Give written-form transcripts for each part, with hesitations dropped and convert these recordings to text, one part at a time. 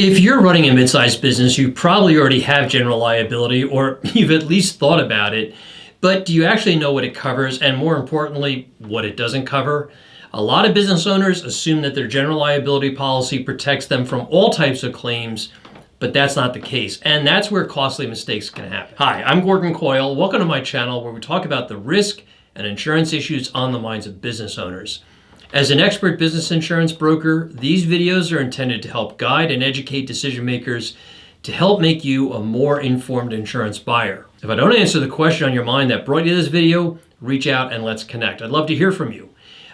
If you're running a mid-sized business, you probably already have general liability, or you've at least thought about it, but do you actually know what it covers, and more importantly, what it doesn't cover? A lot of business owners assume that their general liability policy protects them from all types of claims, but that's not the case, and that's where costly mistakes can happen. Hi, I'm Gordon Coyle. Welcome to my channel where we talk about the risk and insurance issues on the minds of business owners. As an expert business insurance broker, these videos are intended to help guide and educate decision makers to help make you a more informed insurance buyer. If I don't answer the question on your mind that brought you this video, reach out and let's connect. I'd love to hear from you.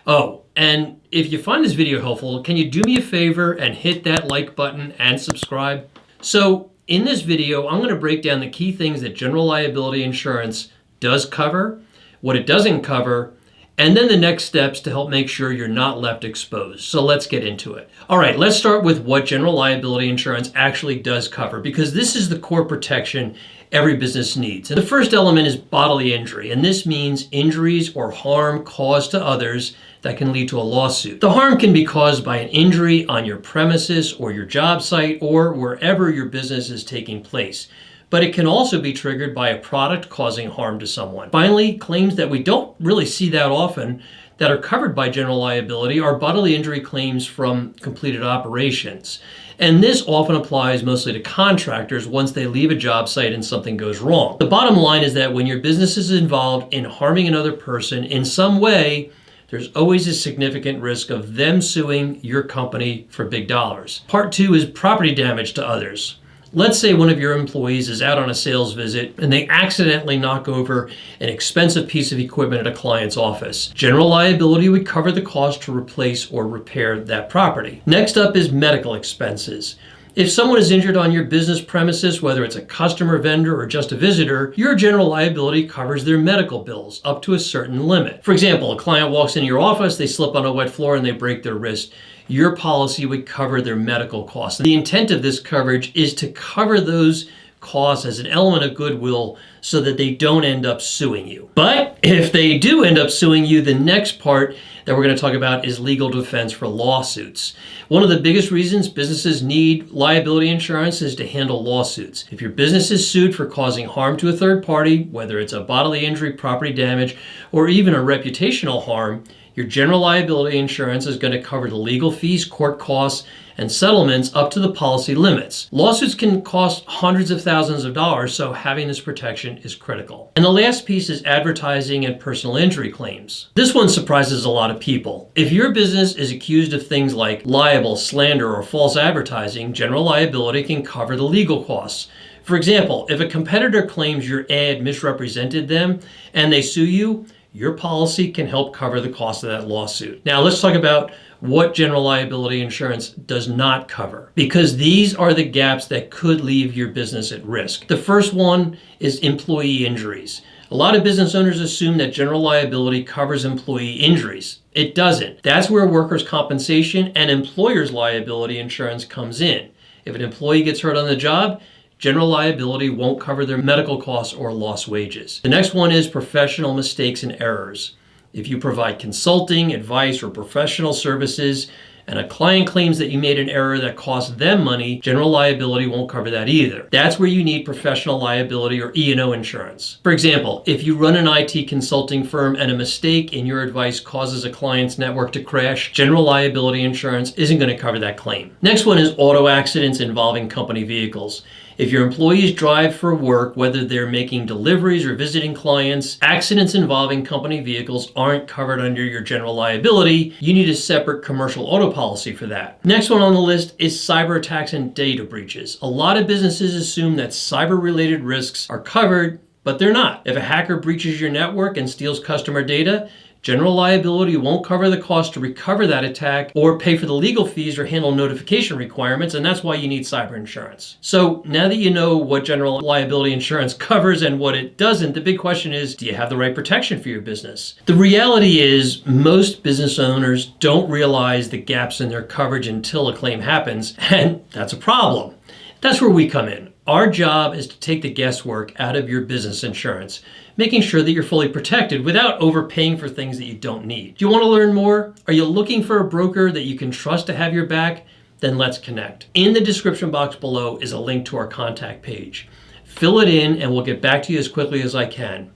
Oh, and if you find this video helpful, can you do me a favor and hit that like button and subscribe? So in this video, I'm going to break down the key things that general liability insurance does cover, what it doesn't cover, and then the next steps to help make sure you're not left exposed. So let's get into it. All right, let's start with what general liability insurance actually does cover, because this is the core protection every business needs. And the first element is bodily injury, and this means injuries or harm caused to others that can lead to a lawsuit. The harm can be caused by an injury on your premises or your job site or wherever your business is taking place. But it can also be triggered by a product causing harm to someone. Finally, claims that we don't really see that often that are covered by general liability are bodily injury claims from completed operations. And this often applies mostly to contractors once they leave a job site and something goes wrong. The bottom line is that when your business is involved in harming another person in some way, there's always a significant risk of them suing your company for big dollars. Part two is property damage to others. Let's say one of your employees is out on a sales visit and they accidentally knock over an expensive piece of equipment at a client's office. General liability would cover the cost to replace or repair that property. Next up is medical expenses. If someone is injured on your business premises, whether it's a customer, vendor, or just a visitor, your general liability covers their medical bills up to a certain limit. For example, a client walks into your office, they slip on a wet floor and they break their wrist. Your policy would cover their medical costs. The intent of this coverage is to cover those costs as an element of goodwill so that they don't end up suing you. But if they do end up suing you, the next part that we're going to talk about is legal defense for lawsuits. One of the biggest reasons businesses need liability insurance is to handle lawsuits. If your business is sued for causing harm to a third party, whether it's a bodily injury, property damage, or even a reputational harm, your general liability insurance is going to cover the legal fees, court costs, and settlements up to the policy limits. Lawsuits can cost hundreds of thousands of dollars, so having this protection is critical. And the last piece is advertising and personal injury claims. This one surprises a lot of people. If your business is accused of things like libel, slander, or false advertising, general liability can cover the legal costs. For example, if a competitor claims your ad misrepresented them and they sue you, your policy can help cover the cost of that lawsuit. Now let's talk about what general liability insurance does not cover, because these are the gaps that could leave your business at risk. The first one is employee injuries. A lot of business owners assume that general liability covers employee injuries. It doesn't. That's where workers' compensation and employers' liability insurance comes in. If an employee gets hurt on the job, general liability won't cover their medical costs or lost wages. The next one is professional mistakes and errors. If you provide consulting, advice, or professional services, and a client claims that you made an error that cost them money, general liability won't cover that either. That's where you need professional liability or E&O insurance. For example, if you run an IT consulting firm and a mistake in your advice causes a client's network to crash, general liability insurance isn't going to cover that claim. Next one is auto accidents involving company vehicles. If your employees drive for work, whether they're making deliveries or visiting clients, accidents involving company vehicles aren't covered under your general liability. You need a separate commercial auto policy for that. Next one on the list is cyber attacks and data breaches. A lot of businesses assume that cyber-related risks are covered, but they're not. If a hacker breaches your network and steals customer data, general liability won't cover the cost to recover that attack or pay for the legal fees or handle notification requirements, and that's why you need cyber insurance. So now that you know what general liability insurance covers and what it doesn't, the big question is, do you have the right protection for your business? The reality is most business owners don't realize the gaps in their coverage until a claim happens, and that's a problem. That's where we come in. Our job is to take the guesswork out of your business insurance, making sure that you're fully protected without overpaying for things that you don't need. Do you want to learn more? Are you looking for a broker that you can trust to have your back? then let's connect. In the description box below is a link to our contact page. Fill it in and we'll get back to you as quickly as I can.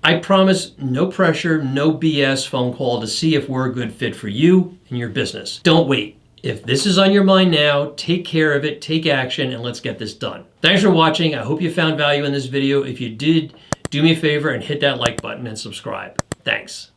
I promise no pressure, no BS phone call to see if we're a good fit for you and your business. Don't wait. If this is on your mind now, take care of it, take action, and let's get this done. Thanks for watching. I hope you found value in this video. If you did, do me a favor and hit that like button and subscribe. Thanks.